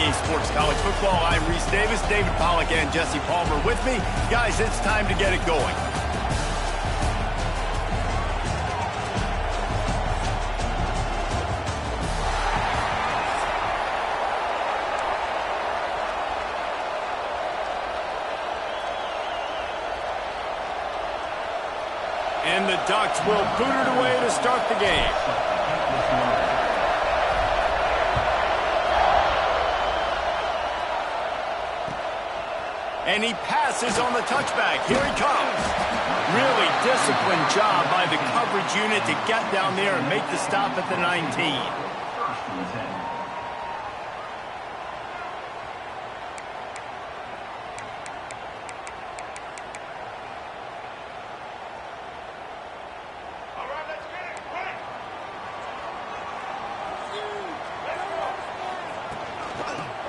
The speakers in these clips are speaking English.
EA Sports College Football. I'm Reese Davis, David Pollack, and Jesse Palmer with me. Guys, it's time to get it going. And the Ducks will boot it away to start the game. And he passes on the touchback. Here he comes. Really disciplined job by the coverage unit to get down there and make the stop at the 19.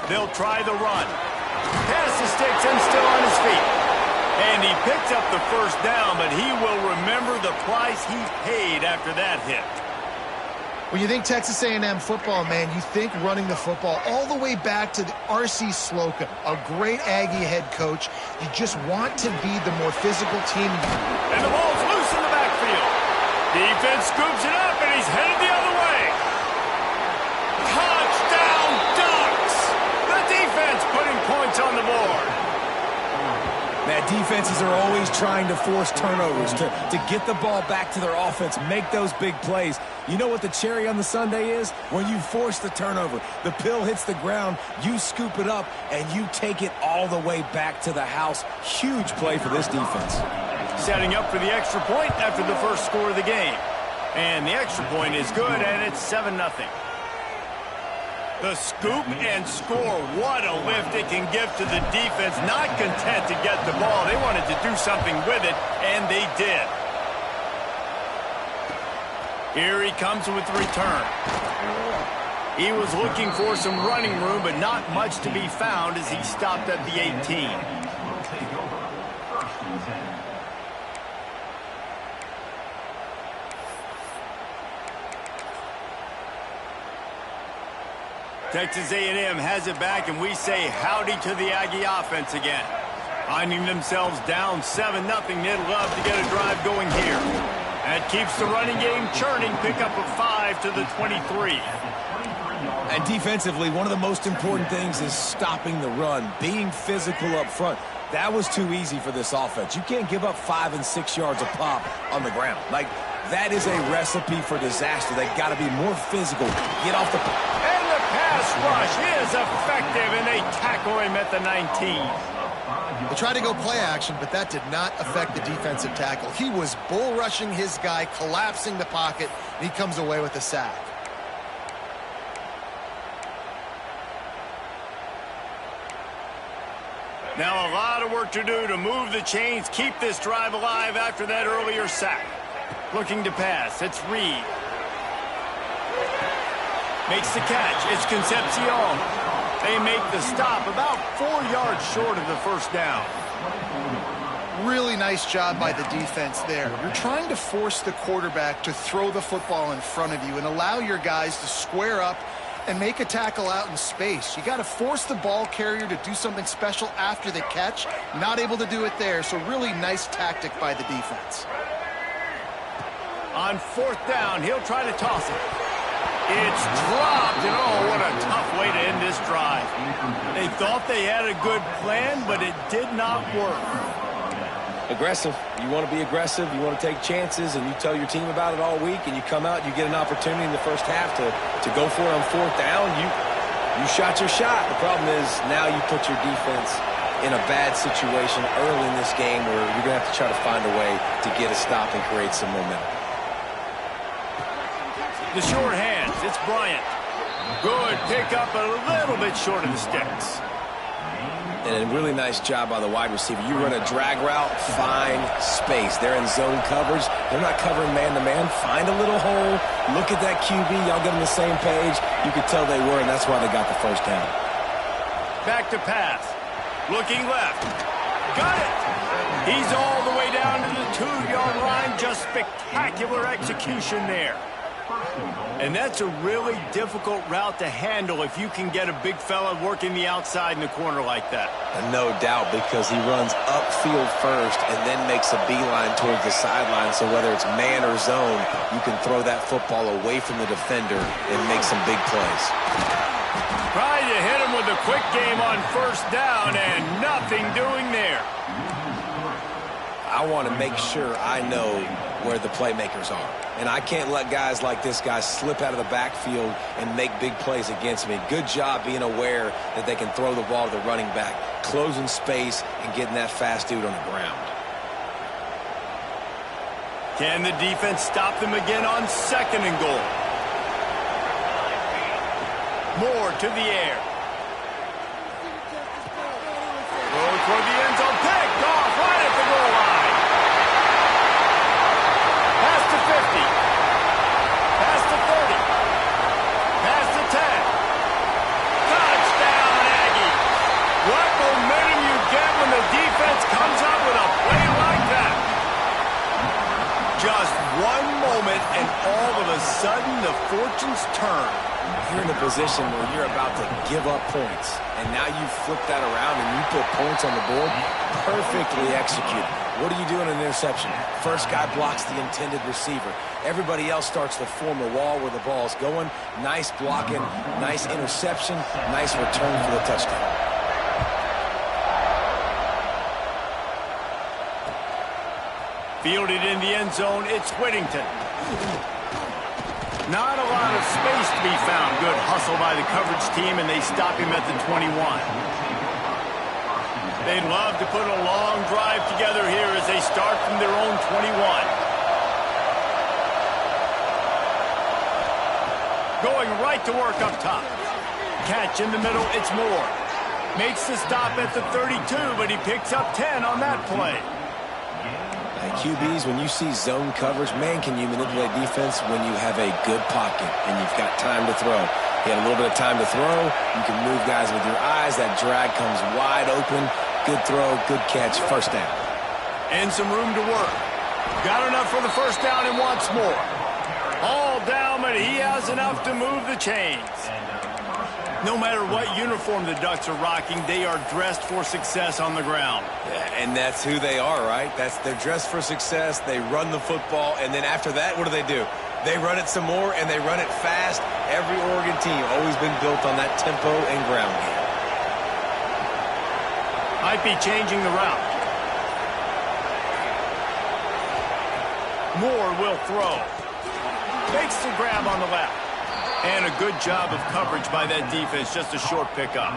They'll try the run. Pass the sticks and still on his feet. And he picks up the first down, but he will remember the price he paid after that hit. When you think Texas A&M football, man, you think running the football all the way back to R.C. Slocum, a great Aggie head coach. You just want to be the more physical team. And the ball's loose in the backfield. Defense scoops it up, and he's headed the other way. Touchdown, Ducks! The defense putting points on the board. Man, defenses are always trying to force turnovers, to get the ball back to their offense, make those big plays. You know what the cherry on the sundae is? When you force the turnover, the pill hits the ground, you scoop it up, and you take it all the way back to the house. Huge play for this defense. Setting up for the extra point after the first score of the game. And the extra point is good, and it's 7-0. The scoop and score. What a lift it can give to the defense. Not content to get the ball. They wanted to do something with it, and they did. Here he comes with the return. He was looking for some running room, but not much to be found as he stopped at the 18. Texas A&M has it back, and we say howdy to the Aggie offense again. Finding themselves down 7-0, they'd love to get a drive going here. That keeps the running game churning. Pick up a 5 to the 23. And defensively, one of the most important things is stopping the run, being physical up front. That was too easy for this offense. You can't give up 5 and 6 yards a pop on the ground. Like, that is a recipe for disaster. They got to be more physical. Get off the... And the pass rush is effective, and they tackle him at the 19. They tried to go play action, but that did not affect the defensive tackle. He was bull rushing his guy, collapsing the pocket, and he comes away with a sack. Now a lot of work to do to move the chains, keep this drive alive after that earlier sack. Looking to pass, it's Reed. Makes the catch, it's Concepcion. They make the stop about 4 yards short of the first down. Really nice job by the defense there. You're trying to force the quarterback to throw the football in front of you and allow your guys to square up and make a tackle out in space. You got to force the ball carrier to do something special after the catch. Not able to do it there, so really nice tactic by the defense. On fourth down, he'll try to toss it. It's dropped, and oh, what a tough way to end this drive. They thought they had a good plan, but it did not work. Aggressive. You want to be aggressive. You want to take chances, and you tell your team about it all week, and you come out and you get an opportunity in the first half to go for it on fourth down. You shot your shot. The problem is now you put your defense in a bad situation early in this game where you're going to have to try to find a way to get a stop and create some momentum. The short hands, it's Bryant. Good pickup, a little bit short of the sticks. And a really nice job by the wide receiver. You run a drag route, find space. They're in zone coverage. They're not covering man-to-man. Find a little hole. Look at that QB. Y'all get on the same page. You could tell they were, and that's why they got the first down. Back to pass. Looking left. Got it. He's all the way down to the 2-yard line. Just spectacular execution there. And that's a really difficult route to handle if you can get a big fella working the outside in the corner like that. No doubt, because he runs upfield first and then makes a beeline towards the sideline. So whether it's man or zone, you can throw that football away from the defender and make some big plays. Trying to hit him with a quick game on first down and nothing doing there. I want to make sure I know where the playmakers are. And I can't let guys like this guy slip out of the backfield and make big plays against me. Good job being aware that they can throw the ball to the running back, closing space, and getting that fast dude on the ground. Can the defense stop them again on 2nd and goal? Moore to the air. Throw toward the end zone. Picked off right at the goal line. Pass to 50. Pass to 30. Pass to 10. Touchdown, Aggie. What momentum you get when the defense comes up with a play like that. Just one moment, and all of a sudden, the fortunes turn. You're in a position where you're about to give up points, and now you flip that around and you put points on the board. Perfectly executed. What do you do in an interception? First guy blocks the intended receiver. Everybody else starts to form a wall where the ball's going. Nice blocking, nice interception, nice return for the touchdown. Fielded in the end zone, it's Whittington. Not a lot of space to be found. Good hustle by the coverage team, and they stop him at the 21. They'd love to put a long drive together here as they start from their own 21. Going right to work up top. Catch in the middle, it's Moore. Makes the stop at the 32, but he picks up 10 on that play. QBs, when you see zone coverage, man, can you manipulate defense when you have a good pocket and you've got time to throw. You had a little bit of time to throw. You can move guys with your eyes. That drag comes wide open. Good throw, good catch, first down. And some room to work. Got enough for the first down and wants more. All down, but he has enough to move the chains. No matter what uniform the Ducks are rocking, they are dressed for success on the ground. Yeah, and that's who they are, right? They're dressed for success. They run the football, and then after that, what do? They run it some more, and they run it fast. Every Oregon team always been built on that tempo and ground game. Might be changing the route. Moore will throw. Makes the grab on the left. And a good job of coverage by that defense. Just a short pickup.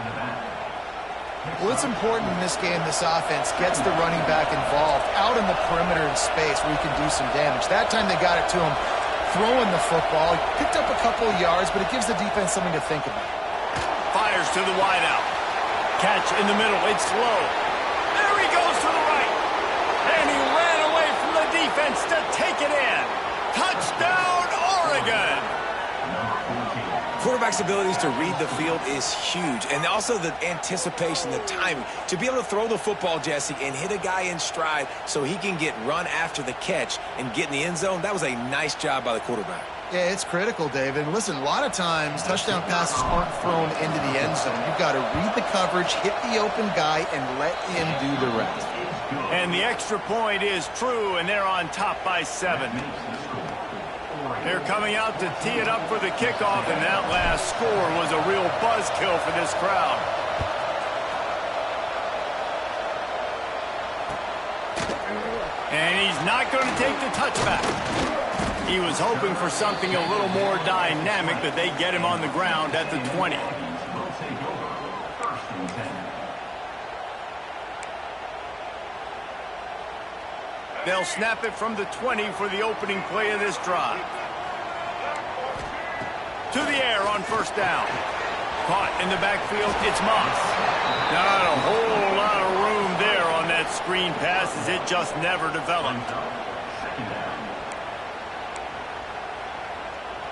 Well, it's important in this game, this offense gets the running back involved out in the perimeter in space where he can do some damage. That time they got it to him throwing the football. He picked up a couple of yards, but it gives the defense something to think about. Fires to the wideout. Catch in the middle. It's low. There he goes to the right. And he ran away from the defense to take it in. Touchdown, Oregon. Quarterback's abilities to read the field is huge, and also the anticipation, the timing. To be able to throw the football, Jesse, and hit a guy in stride so he can get run after the catch and get in the end zone, that was a nice job by the quarterback. Yeah, it's critical, David. And listen, a lot of times touchdown passes aren't thrown into the end zone. You've got to read the coverage, hit the open guy, and let him do the rest. And the extra point is true, and they're on top by 7. They're coming out to tee it up for the kickoff, and that last score was a real buzzkill for this crowd. And he's not going to take the touchback. He was hoping for something a little more dynamic, but they get him on the ground at the 20. They'll snap it from the 20 for the opening play of this drive. To the air on first down. Caught in the backfield, it's Moss. Not a whole lot of room there on that screen pass as it just never developed.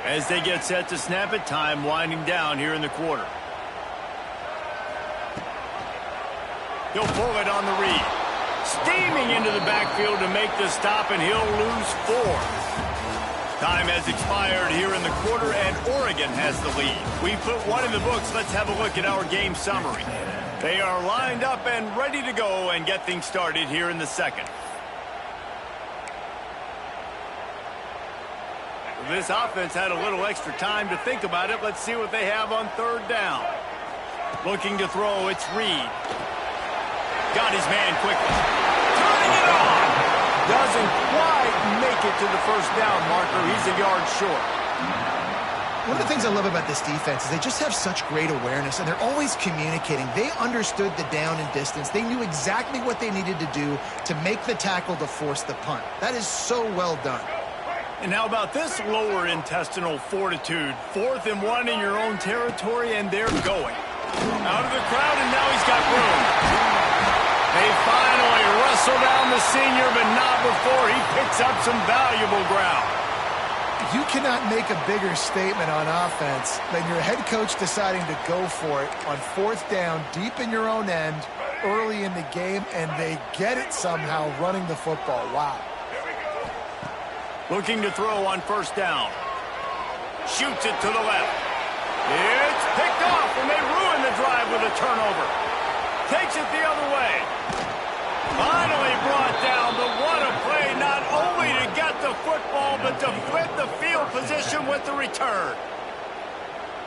As they get set to snap it, time winding down here in the quarter. He'll pull it on the read. Steaming into the backfield to make the stop, and he'll lose 4. Time has expired here in the quarter, and Oregon has the lead. We put one in the books. Let's have a look at our game summary. They are lined up and ready to go and get things started here in the second. This offense had a little extra time to think about it. Let's see what they have on third down. Looking to throw, it's Reed. Got his man quickly. Turning it on. Doesn't quite make it to the first down marker. He's a yard short. One of the things I love about this defense is they just have such great awareness, and they're always communicating. They understood the down and distance. They knew exactly what they needed to do to make the tackle to force the punt. That is so well done. And how about this lower intestinal fortitude? 4th and 1 in your own territory, and they're going. Out of the crowd, and now he's got room. They finally wrestle down the senior, but not before he picks up some valuable ground. You cannot make a bigger statement on offense than your head coach deciding to go for it on 4th down, deep in your own end, early in the game, and they get it somehow running the football. Wow. Looking to throw on 1st down. Shoots it to the left. It's picked off, and they ruin the drive with a turnover. Takes it the other way. Finally brought down, but what a play, not only to get the football, but to flip the field position with the return.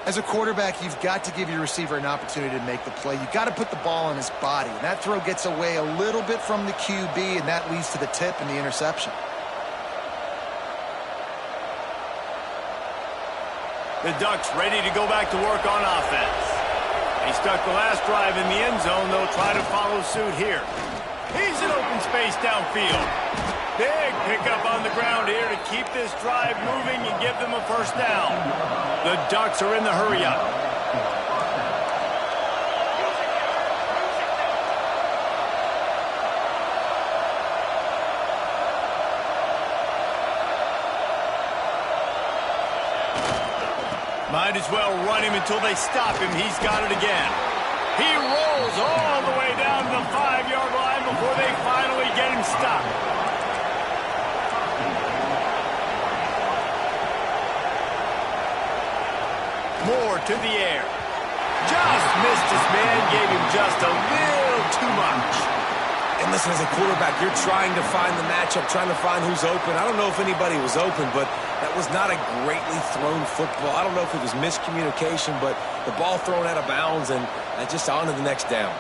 As a quarterback, you've got to give your receiver an opportunity to make the play. You've got to put the ball on his body. And that throw gets away a little bit from the QB, and that leads to the tip and the interception. The Ducks ready to go back to work on offense. They stuck the last drive in the end zone. They'll try to follow suit here. He's in open space downfield. Big pickup on the ground here to keep this drive moving and give them a 1st down. The Ducks are in the hurry-up. Might as well run him until they stop him. He's got it again. He rolls all the way down to the 5-yard line before they finally get him stopped. Moore to the air. Just missed his man, gave him just a little too much. And listen, as a quarterback, you're trying to find the matchup, trying to find who's open. I don't know if anybody was open, but that was not a greatly thrown football. I don't know if it was miscommunication, but the ball thrown out of bounds and just on to the next down.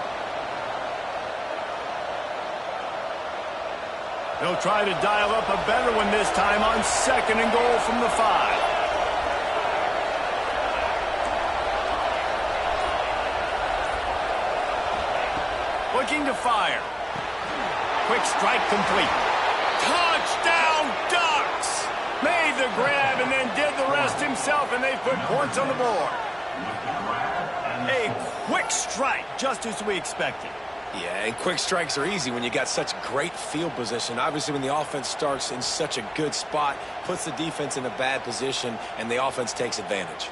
They'll try to dial up a better one this time on 2nd and goal from the 5. Looking to fire. Quick strike complete. Touchdown, Ducks! Made the grab and then did the rest himself, and they put points on the board. A quick strike, just as we expected. Yeah, and quick strikes are easy when you got such great field position. Obviously, when the offense starts in such a good spot, puts the defense in a bad position, and the offense takes advantage.